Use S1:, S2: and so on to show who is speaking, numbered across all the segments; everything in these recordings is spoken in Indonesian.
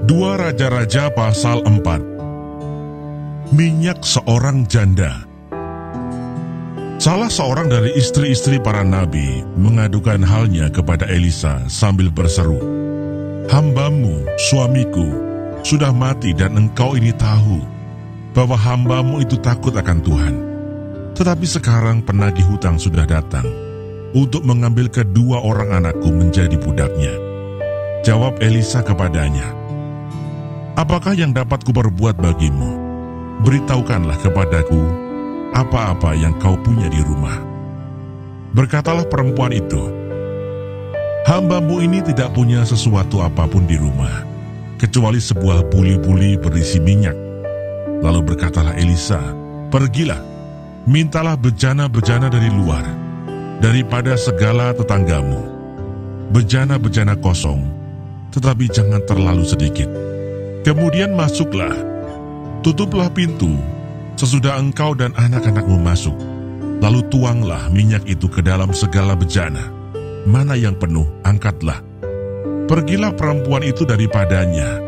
S1: 2 Raja-Raja pasal 4. Minyak seorang janda. Salah seorang dari istri-istri para nabi mengadukan halnya kepada Elisa sambil berseru, "Hambamu, suamiku, sudah mati dan engkau ini tahu bahwa hambamu itu takut akan Tuhan. Tetapi sekarang penagih hutang sudah datang untuk mengambil kedua orang anakku menjadi budaknya." Jawab Elisa kepadanya, "Apakah yang dapat kuperbuat bagimu? Beritahukanlah kepadaku apa-apa yang kau punya di rumah." Berkatalah perempuan itu, "Hambamu ini tidak punya sesuatu apapun di rumah, kecuali sebuah buli-buli berisi minyak." Lalu berkatalah Elisa, "Pergilah, mintalah bejana-bejana dari luar, daripada segala tetanggamu. Bejana-bejana kosong, tetapi jangan terlalu sedikit. Kemudian masuklah, tutuplah pintu, sesudah engkau dan anak-anakmu masuk. Lalu tuanglah minyak itu ke dalam segala bejana. Mana yang penuh, angkatlah." Pergilah perempuan itu daripadanya.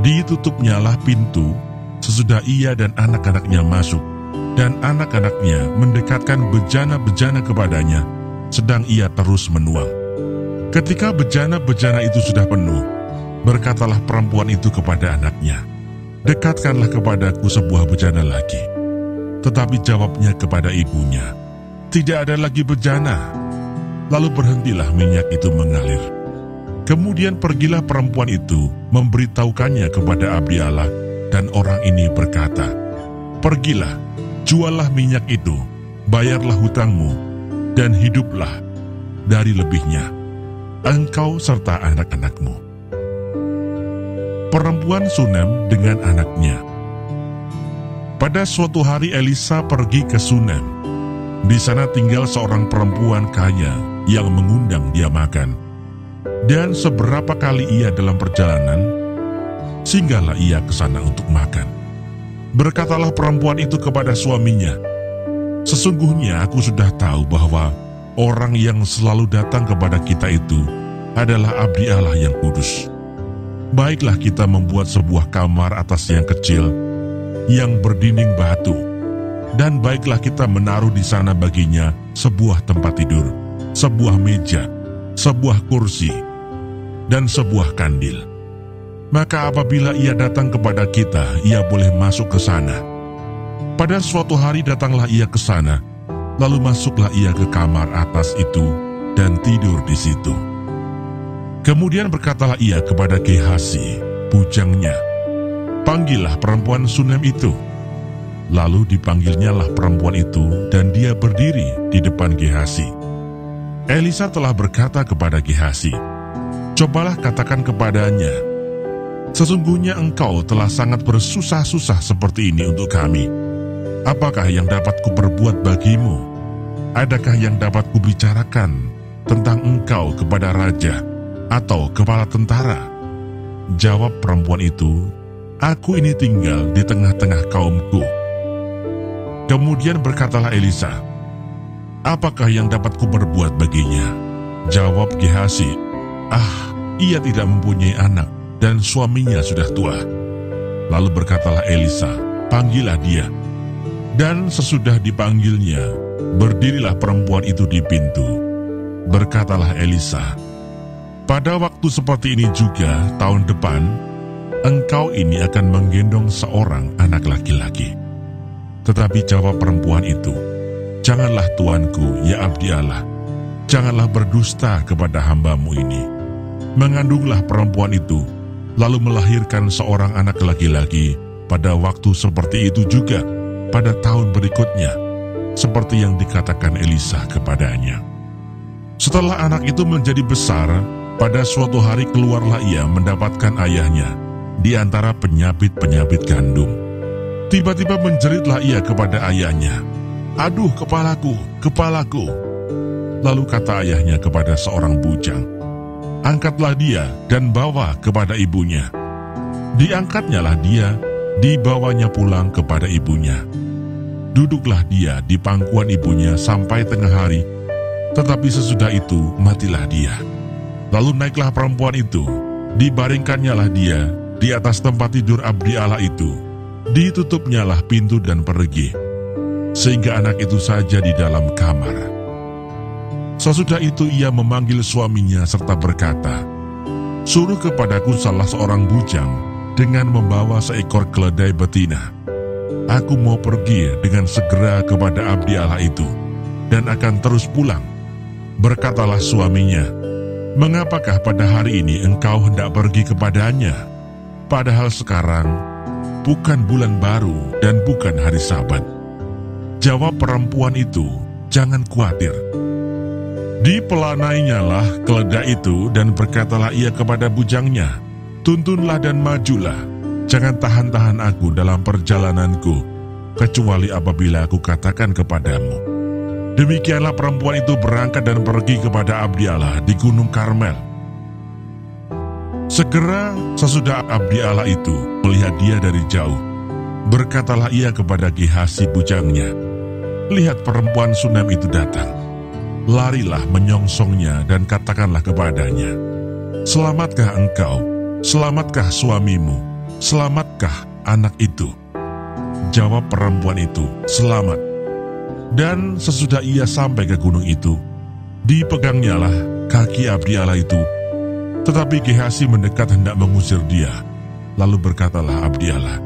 S1: Ditutupnyalah pintu, sesudah ia dan anak-anaknya masuk, dan anak-anaknya mendekatkan bejana-bejana kepadanya, sedang ia terus menuang. Ketika bejana-bejana itu sudah penuh, berkatalah perempuan itu kepada anaknya, "Dekatkanlah kepadaku sebuah bejana lagi." Tetapi jawabnya kepada ibunya, "Tidak ada lagi bejana." Lalu berhentilah minyak itu mengalir. Kemudian pergilah perempuan itu memberitahukannya kepada abdi Allah, dan orang ini berkata, "Pergilah, juallah minyak itu, bayarlah hutangmu, dan hiduplah dari lebihnya, engkau serta anak-anakmu." Perempuan Sunem dengan anaknya. Pada suatu hari Elisa pergi ke Sunem. Di sana tinggal seorang perempuan kaya yang mengundang dia makan. Dan seberapa kali ia dalam perjalanan, singgahlah ia ke sana untuk makan. Berkatalah perempuan itu kepada suaminya, "Sesungguhnya aku sudah tahu bahwa orang yang selalu datang kepada kita itu adalah abdi Allah yang kudus. Baiklah kita membuat sebuah kamar atas yang kecil, yang berdinding batu, dan baiklah kita menaruh di sana baginya sebuah tempat tidur, sebuah meja, sebuah kursi, dan sebuah kandil. Maka apabila ia datang kepada kita, ia boleh masuk ke sana." Pada suatu hari datanglah ia ke sana, lalu masuklah ia ke kamar atas itu dan tidur di situ. Kemudian berkatalah ia kepada Gehasi, bujangnya, "Panggillah perempuan Sunem itu." Lalu dipanggilnyalah perempuan itu, dan dia berdiri di depan Gehasi. Elisa telah berkata kepada Gehasi, "Cobalah katakan kepadanya, sesungguhnya engkau telah sangat bersusah-susah seperti ini untuk kami. Apakah yang dapat kuperbuat bagimu? Adakah yang dapat kubicarakan tentang engkau kepada raja atau kepala tentara?" Jawab perempuan itu, "Aku ini tinggal di tengah-tengah kaumku." Kemudian berkatalah Elisa, "Apakah yang dapat kuperbuat baginya?" Jawab Gehasi, "Ia tidak mempunyai anak, dan suaminya sudah tua." Lalu berkatalah Elisa, "Panggillah dia." Dan sesudah dipanggilnya, berdirilah perempuan itu di pintu. Berkatalah Elisa, "Pada waktu seperti ini juga tahun depan, engkau ini akan menggendong seorang anak laki-laki." Tetapi jawab perempuan itu, "Janganlah tuanku, ya abdi Allah, janganlah berdusta kepada hambamu ini." Mengandunglah perempuan itu, lalu melahirkan seorang anak laki-laki pada waktu seperti itu juga pada tahun berikutnya, seperti yang dikatakan Elisa kepadanya. Setelah anak itu menjadi besar, pada suatu hari keluarlah ia mendapatkan ayahnya di antara penyabit-penyabit gandum. Tiba-tiba menjeritlah ia kepada ayahnya, "Aduh, kepalaku, kepalaku." Lalu kata ayahnya kepada seorang bujang, "Angkatlah dia dan bawa kepada ibunya." Diangkatnyalah dia, dibawanya pulang kepada ibunya. Duduklah dia di pangkuan ibunya sampai tengah hari, tetapi sesudah itu matilah dia. Lalu naiklah perempuan itu, dibaringkannyalah dia, di atas tempat tidur abdi Allah itu, ditutupnyalah pintu dan pergi, sehingga anak itu saja di dalam kamar. Sesudah itu ia memanggil suaminya serta berkata, "Suruh kepadaku salah seorang bujang dengan membawa seekor keledai betina. Aku mau pergi dengan segera kepada abdi Allah itu, dan akan terus pulang." Berkatalah suaminya, "Mengapakah pada hari ini engkau hendak pergi kepadanya? Padahal sekarang bukan bulan baru dan bukan hari Sabat." Jawab perempuan itu, "Jangan khawatir." Dipelanainya keledai itu dan berkatalah ia kepada bujangnya, "Tuntunlah dan majulah, jangan tahan-tahan aku dalam perjalananku, kecuali apabila aku katakan kepadamu." Demikianlah perempuan itu berangkat dan pergi kepada abdi Allah di Gunung Karmel. Segera sesudah abdi Allah itu melihat dia dari jauh, berkatalah ia kepada Gehazi bujangnya, "Lihat, perempuan Sunem itu datang." Larilah menyongsongnya dan katakanlah kepadanya, "Selamatkah engkau? Selamatkah suamimu? Selamatkah anak itu?" Jawab perempuan itu, "Selamat." Dan sesudah ia sampai ke gunung itu, dipegangnyalah kaki abdi Allah itu. Tetapi Gehazi mendekat hendak mengusir dia. Lalu berkatalah abdi Allah,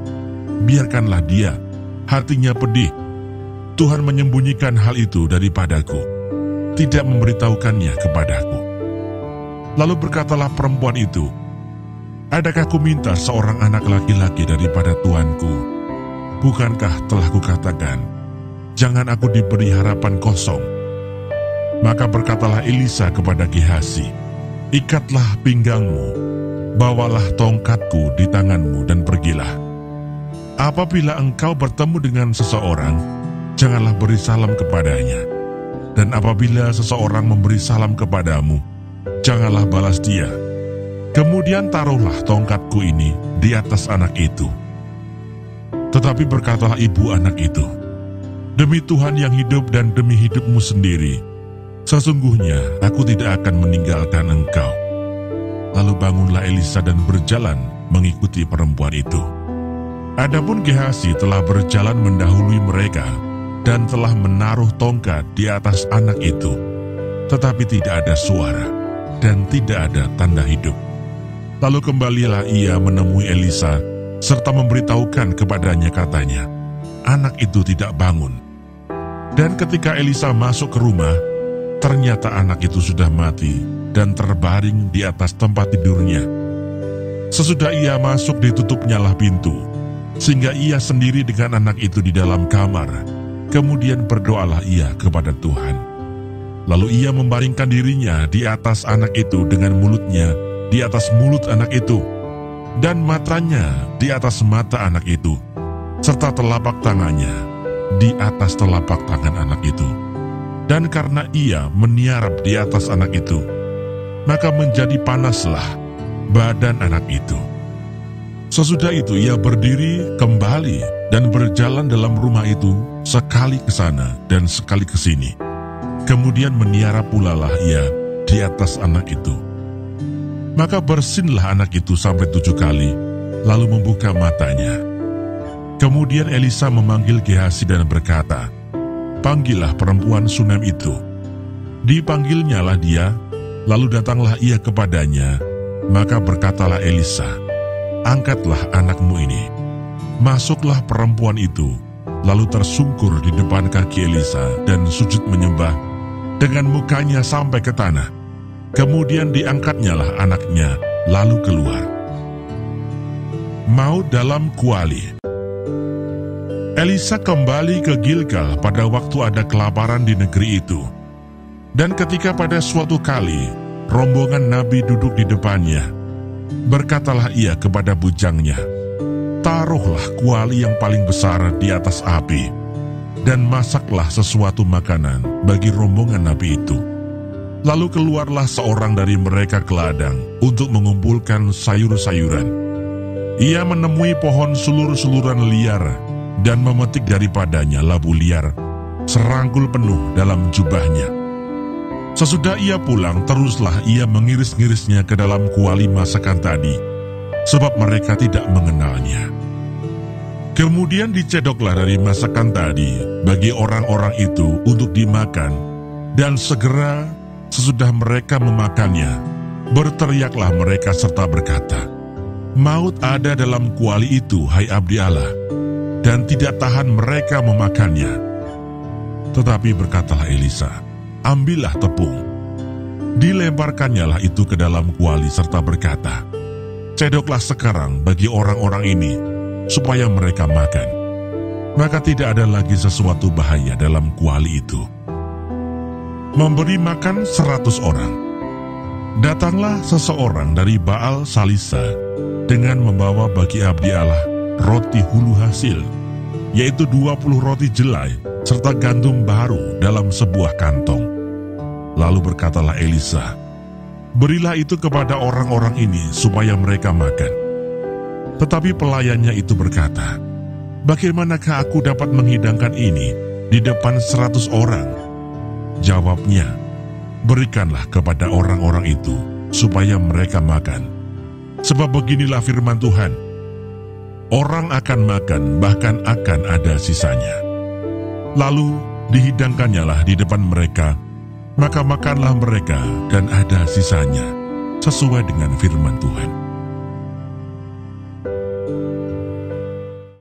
S1: "Biarkanlah dia, hatinya pedih. Tuhan menyembunyikan hal itu daripadaku, tidak memberitahukannya kepadaku." Lalu berkatalah perempuan itu, "Adakah ku minta seorang anak laki-laki daripada tuanku? Bukankah telah kukatakan, jangan aku diberi harapan kosong?" Maka berkatalah Elisa kepada Gehazi, "Ikatlah pinggangmu, bawalah tongkatku di tanganmu dan pergilah. Apabila engkau bertemu dengan seseorang, janganlah beri salam kepadanya. Dan apabila seseorang memberi salam kepadamu, janganlah balas dia. Kemudian taruhlah tongkatku ini di atas anak itu." Tetapi berkatalah ibu anak itu, "Demi Tuhan yang hidup dan demi hidupmu sendiri, sesungguhnya aku tidak akan meninggalkan engkau." Lalu bangunlah Elisa dan berjalan mengikuti perempuan itu. Adapun Gehazi telah berjalan mendahului mereka dan telah menaruh tongkat di atas anak itu, tetapi tidak ada suara dan tidak ada tanda hidup. Lalu kembalilah ia menemui Elisa serta memberitahukan kepadanya, katanya, "Anak itu tidak bangun." Dan ketika Elisa masuk ke rumah, ternyata anak itu sudah mati dan terbaring di atas tempat tidurnya. Sesudah ia masuk, ditutupnyalah pintu, sehingga ia sendiri dengan anak itu di dalam kamar. Kemudian berdoalah ia kepada Tuhan. Lalu ia membaringkan dirinya di atas anak itu dengan mulutnya di atas mulut anak itu, dan matanya di atas mata anak itu, serta telapak tangannya di atas telapak tangan anak itu. Dan karena ia meniarap di atas anak itu, maka menjadi panaslah badan anak itu. Sesudah itu ia berdiri kembali dan berjalan dalam rumah itu, sekali ke sana dan sekali ke sini. Kemudian meniarap pula lah ia di atas anak itu. Maka bersinlah anak itu sampai 7 kali, lalu membuka matanya. Kemudian Elisa memanggil Gehazi dan berkata, "Panggillah perempuan Sunem itu." Dipanggilnyalah dia, lalu datanglah ia kepadanya. Maka berkatalah Elisa, "Angkatlah anakmu ini." Masuklah perempuan itu, lalu tersungkur di depan kaki Elisa dan sujud menyembah dengan mukanya sampai ke tanah. Kemudian diangkatnyalah anaknya, lalu keluar. Maut dalam kuali. Elisa kembali ke Gilgal pada waktu ada kelaparan di negeri itu. Dan ketika pada suatu kali rombongan nabi duduk di depannya, berkatalah ia kepada bujangnya, "Taruhlah kuali yang paling besar di atas api, dan masaklah sesuatu makanan bagi rombongan nabi itu." Lalu keluarlah seorang dari mereka ke ladang untuk mengumpulkan sayur-sayuran. Ia menemui pohon sulur-suluran liar dan memetik daripadanya labu liar, serangkul penuh dalam jubahnya. Sesudah ia pulang, teruslah ia mengiris-ngirisnya ke dalam kuali masakan tadi, sebab mereka tidak mengenalnya. Kemudian dicedoklah dari masakan tadi bagi orang-orang itu untuk dimakan, dan segera sesudah mereka memakannya, berteriaklah mereka serta berkata, "Maut ada dalam kuali itu, hai abdi Allah," dan tidak tahan mereka memakannya. Tetapi berkatalah Elisa, "Ambillah tepung." Dilemparkannyalah itu ke dalam kuali serta berkata, "Cedoklah sekarang bagi orang-orang ini, supaya mereka makan." Maka tidak ada lagi sesuatu bahaya dalam kuali itu. Memberi makan 100 orang. Datanglah seseorang dari Baal Salisa dengan membawa bagi abdi Allah roti hulu hasil, yaitu 20 roti jelai serta gandum baru dalam sebuah kantong. Lalu berkatalah Elisa, "Berilah itu kepada orang-orang ini supaya mereka makan." Tetapi pelayannya itu berkata, "Bagaimanakah aku dapat menghidangkan ini di depan 100 orang?" Jawabnya, "Berikanlah kepada orang-orang itu supaya mereka makan. Sebab beginilah firman Tuhan, orang akan makan bahkan akan ada sisanya." Lalu dihidangkannyalah di depan mereka, maka makanlah mereka dan ada sisanya, sesuai dengan firman Tuhan.